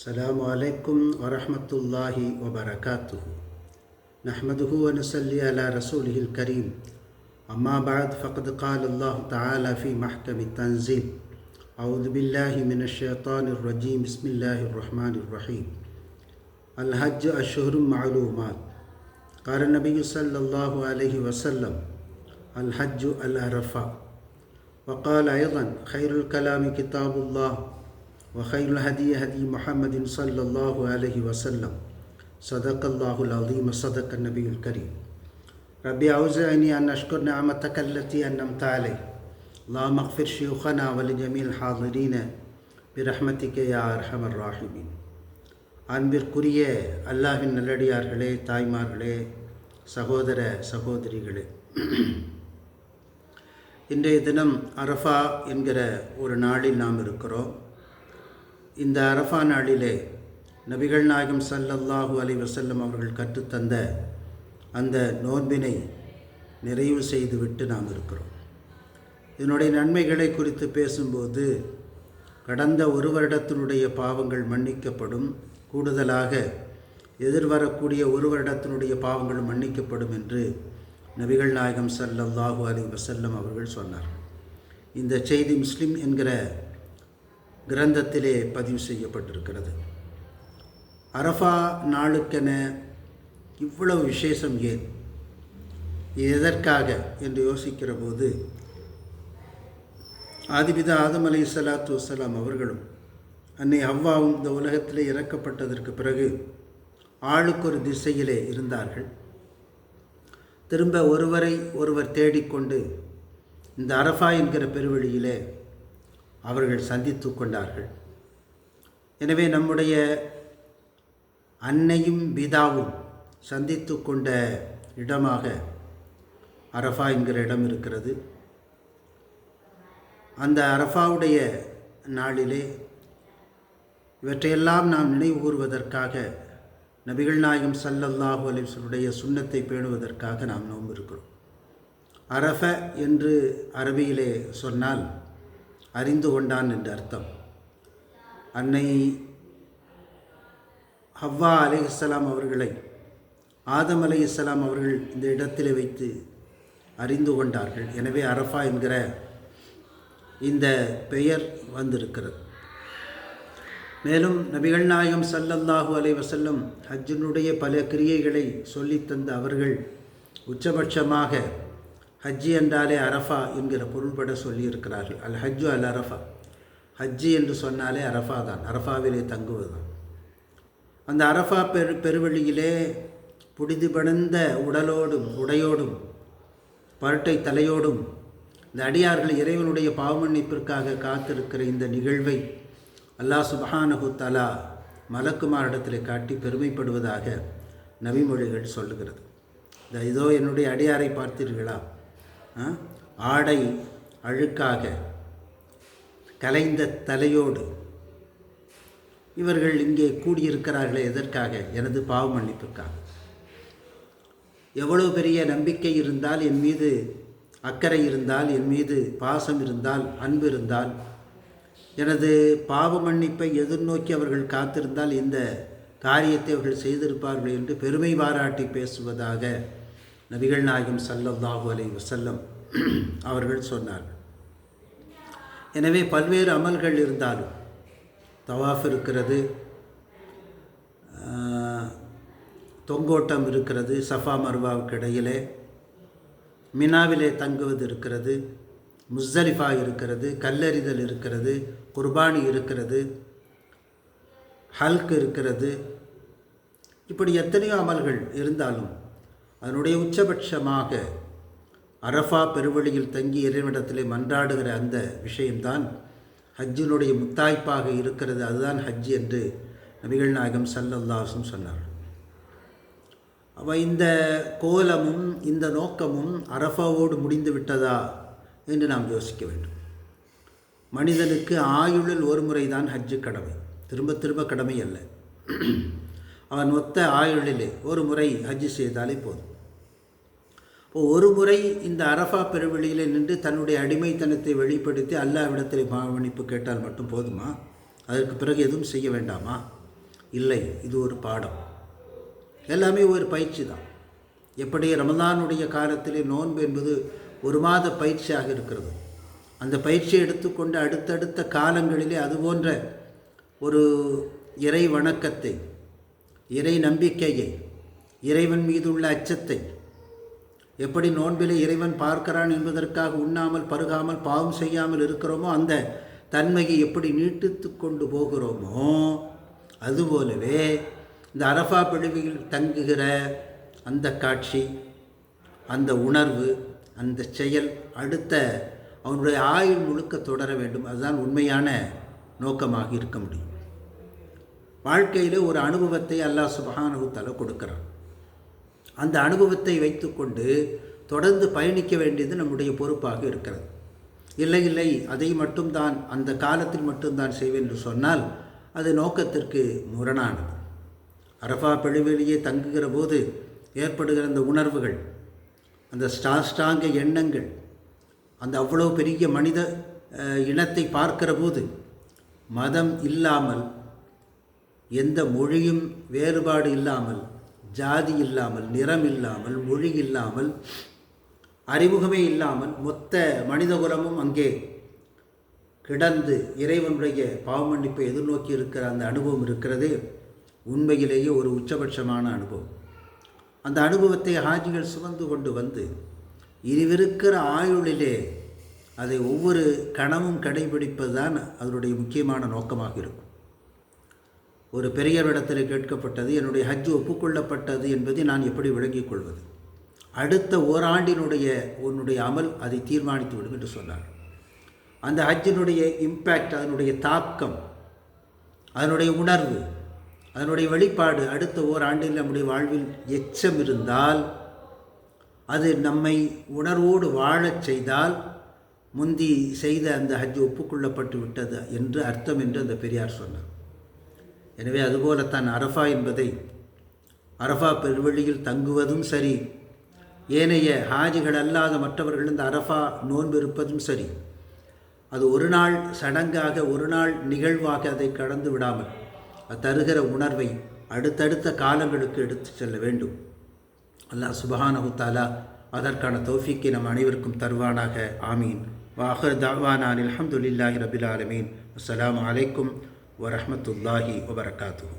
السلام عليكم ورحمة الله وبركاته. نحمده ونصلي على رسوله الكريم. أما بعد فقد قال الله تعالى في محكم التنزيل: أعوذ بالله من الشيطان الرجيم. بسم الله الرحمن الرحيم. الحج أشهر معلومات. قال النبي صلى الله عليه وسلم: الحج العرفة. وقال أيضا: خير الكلام كتاب الله وخير الهدي هدي محمد صلى الله عليه وسلم. صدق الله العظيم صدق النبي الكريم. ربي أوزعني أن أشكر نعمتك التي أنعمت علي. اللهم اغفر شيوخنا ولجميع الحاضرين برحمتك يا أرحم الراحمين. அன்பிற்குரிய அல்லாஹ்வின் நல்லடியார்களே, தாய்மார்களே, சகோதர சகோதரிகளே, இன்றைய தினம் அரஃபா என்கிற ஒரு நாளில் நாம் இருக்கிறோம். இந்த அரஃபா நாளிலே நபிகள் நாயகம் ஸல்லல்லாஹு அலைஹி வஸல்லம் அவர்கள் கற்றுத்தந்த அந்த நோன்பினை நிறைவு செய்துவிட்டு நாம் இருக்கிறோம். இதனுடைய நன்மைகளை குறித்து பேசும்போது கடந்த ஒரு வருடத்தினுடைய பாவங்கள் மன்னிக்கப்படும், கூடுதலாக எதிர்வரக்கூடிய ஒரு வருடத்தினுடைய பாவங்கள் மன்னிக்கப்படும் என்று நபிகள் நாயகம் ஸல்லல்லாஹு அலைஹி வஸல்லம் அவர்கள் சொன்னார். இந்த செய்தி முஸ்லிம் என்கிற கிரந்தத்திலே பதிவு செய்யப்பட்டிருக்கிறது. அரஃபா நாளுக்கென இவ்வளவு விசேஷம் ஏன், எதற்காக என்று யோசிக்கிற போது ஆதிபிதா ஆதம் அலைஹிஸ்ஸலாத்து வஸ்ஸலாம் அவர்களும் அன்னை ஹவ்வாவும் இந்த உலகத்திலே இறக்கப்பட்டதற்கு பிறகு ஆளுக்கு ஒரு திசையிலே இருந்தார்கள். திரும்ப ஒருவரை ஒருவர் தேடிக்கொண்டு இந்த அரஃபா என்கிற பெருவெளியிலே அவர்கள் சந்தித்து கொண்டார்கள். எனவே நம்முடைய அன்னையும் பிதாவும் சந்தித்து கொண்ட இடமாக அரஃபா என்கிற இடம் இருக்கிறது. அந்த அரஃபாவுடைய நாளிலே இவற்றையெல்லாம் நாம் நினைவு கூறுவதற்காக நபிகள் நாயகம் ஸல்லல்லாஹு அலைஹி வஸல்லம் சுன்னத்தை பேணுவதற்காக நாம் நோன்பு இருக்கிறோம். அரஃப என்று அரபியிலே சொன்னால் அறிந்து கொண்டான் என்று அர்த்தம். அன்னை ஹவ்வா அலைஹிஸ்ஸலாம் அவர்களை ஆதம் அலைஹிஸ்ஸலாம் அவர்கள் இந்த இடத்திலே வைத்து அறிந்து கொண்டார்கள். எனவே அரஃபா என்கிற இந்த பெயர் வந்திருக்கிறது. மேலும் நபிகள் நாயகம் ஸல்லல்லாஹு அலைஹி வஸல்லம் ஹஜ்ஜினுடைய பல கிரியைகளை சொல்லித்தந்த அவர்கள் உச்சபட்சமாக ஹஜ்ஜி என்றாலே அரஃபா என்கிற பொருள்பட சொல்லியிருக்கிறார்கள். அல் ஹஜ்ஜு அல் அரஃபா. ஹஜ்ஜி என்று சொன்னாலே அரஃபா தான், அரஃபாவிலே தங்குவது தான். அந்த அரஃபா பெருவெளியிலே புடிது படர்ந்த உடலோடும் உடையோடும் பரட்டை தலையோடும் இந்த அடியார்கள் இறைவனுடைய பாவமன்னிப்பிற்காக காத்திருக்கிற இந்த நிகழ்வை அல்லாஹ் சுப்ஹானஹு தஆலா மலக்குமாரிடத்தில் காட்டி பெருமைப்படுவதாக நபிமொழிகள் சொல்லுகிறது. இதோ என்னுடைய அடியாரை பார்த்தீர்களா, ஆடை அழுக்காக கலைந்த தலையோடு இவர்கள் இங்கே கூடியிருக்கிறார்களே, எதற்காக? எனது பாவ மன்னிப்புக்காக. எவ்வளவு பெரிய நம்பிக்கை இருந்தால், என் மீது அக்கறை இருந்தால், என் மீது பாசம் இருந்தால், அன்பு இருந்தால், எனது பாவ மன்னிப்பை எதிர்நோக்கி அவர்கள் காத்திருந்தால் இந்த காரியத்தை அவர்கள் செய்திருப்பார்கள் என்று பெருமை பாராட்டி பேசுவதாக நபிகள் நாயகம் ஸல்லல்லாஹு அலைஹி வஸல்லம் அவர்கள் சொன்னார்கள். எனவே பல்வேறு அமல்கள் இருந்தாலும் தவாஃப் இருக்கிறது, தொங்கோட்டம் இருக்கிறது, சஃபா மர்வாவுக்கு இடையிலே மினாவிலே தங்குவது இருக்கிறது, முஸ்தலிஃபா இருக்கிறது, கல்லறிதல் இருக்கிறது, குர்பானி இருக்கிறது, ஹல்க் இருக்கிறது. இப்படி எத்தனையோ அமல்கள் இருந்தாலும் அதனுடைய உச்சபட்சமாக அரஃபா பெருவெளியில் தங்கி இறைவனிடத்திலே மன்றாடுகிற அந்த விஷயம்தான் ஹஜ்ஜினுடைய முத்தாய்ப்பாக இருக்கிறது. அதுதான் ஹஜ் என்று நபிகள் நாயகம் ஸல்லல்லாஹு அலைஹி வஸல்லம் சொன்னார்கள். இந்த கோலமும் இந்த நோக்கமும் அரஃபாவோடு முடிந்து விட்டதா என்று நாம் யோசிக்க வேண்டும். மனிதனுக்கு ஆயுளில் ஒரு முறை தான் ஹஜ்ஜு கடமை, திரும்ப திரும்ப கடமை அல்ல. அவன் மொத்த ஆயுளிலே ஒரு முறை ஹஜ்ஜு செய்தாலே போதும். இப்போ ஒரு முறை இந்த அரஃபா பெருவெளியிலே நின்று தன்னுடைய அடிமைத்தனத்தை வெளிப்படுத்தி அல்லாஹ்விடத்தில் மன்னிப்பு கேட்டால் மட்டும் போதுமா? அதற்கு பிறகு எதுவும் செய்ய வேண்டாமா? இல்லை, இது ஒரு பாடம். எல்லாமே ஒரு பயிற்சி தான். எப்படி ரமலானுடைய காலத்திலே நோன்பு என்பது ஒரு மாத பயிற்சியாக இருக்கிறது. அந்த பயிற்சியை எடுத்துக்கொண்டு அடுத்தடுத்த காலங்களிலே அதுபோன்ற ஒரு இறை வணக்கத்தை, இறை நம்பிக்கையை, இறைவன் மீதுள்ள அச்சத்தை, எப்படி நோன்பிலே இறைவன் பார்க்கிறான் என்பதற்காக உண்ணாமல் பருகாமல் பாவம் செய்யாமல் இருக்கிறோமோ அந்த தன்மையை எப்படி நீட்டித்து கொண்டு போகிறோமோ, அதுபோலவே இந்த அரஃபா பிழவியில் தங்குகிற அந்த காட்சி, அந்த உணர்வு, அந்த செயல் அடுத்த அவனுடைய ஆயுள் முழுக்க தொடர வேண்டும். அதுதான் உண்மையான நோக்கமாக இருக்க முடியும். வாழ்க்கையில் ஒரு அனுபவத்தை அல்லாஹ் சுப்ஹானஹு தஆலா கொடுக்கிறான். அந்த அனுபவத்தை வைத்துக்கொண்டு தொடர்ந்து பயணிக்க வேண்டியது நம்முடைய பொறுப்பாக இருக்கிறது. இல்லை அதை மட்டும்தான் அந்த காலத்தில் மட்டும்தான் செய்வேன் என்று சொன்னால் அது நோக்கத்திற்கு முரணானது. அரஃபா பெருவெளியே தங்குகிற போது ஏற்படுகிற அந்த உணர்வுகள், அந்த ஸ்டாங்க எண்ணங்கள், அந்த அவ்வளோ பெரிய மனித இனத்தை பார்க்கிற போது மதம் இல்லாமல், எந்த மொழியும் வேறுபாடு இல்லாமல், ஜாதி இல்லாமல், நிறம் இல்லாமல், மொழி இல்லாமல், அறிமுகமே இல்லாமல் மொத்த மனிதகுலமும் அங்கே கிடந்து இறைவனுடைய பாவமன்னிப்பை எதிர்நோக்கி இருக்கிற அந்த அனுபவம் இருக்கிறது. உண்மையிலேயே ஒரு உச்சபட்சமான அனுபவம். அந்த அனுபவத்தை ஹாஜிகள் சுமந்து கொண்டு வந்து இருவிருக்கிற ஆயுளிலே அதை ஒவ்வொரு கணமும் கடைபிடிப்பது தான் அதனுடைய முக்கியமான நோக்கமாக இருக்கும். ஒரு பெரியவரிடத்தில் கேட்கப்பட்டது, என்னுடைய ஹஜ் ஒப்புக்கொள்ளப்பட்டது என்பதை நான் எப்படி விளங்கிக் கொள்வது? அடுத்த ஓராண்டினுடைய உன்னுடைய அமல் அதை தீர்மானித்து விடும் என்று சொன்னார். அந்த ஹஜ்ஜினுடைய இம்பேக்ட், அதனுடைய தாக்கம், அதனுடைய உணர்வு, அதனுடைய வெளிப்பாடு அடுத்த ஓராண்டில் நம்முடைய வாழ்வில் எச்சம் இருந்தால், அது நம்மை உணர்வோடு வாழச் செய்தால் முந்தி செய்த அந்த ஹஜ் ஒப்புக்கொள்ளப்பட்டு விட்டது என்று அர்த்தம் என்று அந்த பெரியார் சொன்னார். எனவே அதுபோலத்தான் அரஃபா என்பதை, அரஃபா பெருவெளியில் தங்குவதும் சரி, ஏனைய ஹாஜிகள் அல்லாத மற்றவர்கள் இந்த அரஃபா நோன்பு இருப்பதும் சரி, அது ஒரு நாள் சடங்காக, ஒரு நாள் நிகழ்வாக அதை கடந்து விடாமல் தருகிற உணர்வை அடுத்தடுத்த காலங்களுக்கு எடுத்து செல்ல வேண்டும். அல்லாஹ் சுப்ஹானஹு தஆலா அதற்கான தௌஃபீக்கை நம் அனைவருக்கும் தருவானாக. ஆமீன். வாஹிர் தஅவானா அல்ஹம்துலில்லாஹி ரப்பில் ஆலமீன். அஸ்ஸலாமு அலைக்கும் வரஹ்மத்துல்லாஹி வபரகாத்துஹு.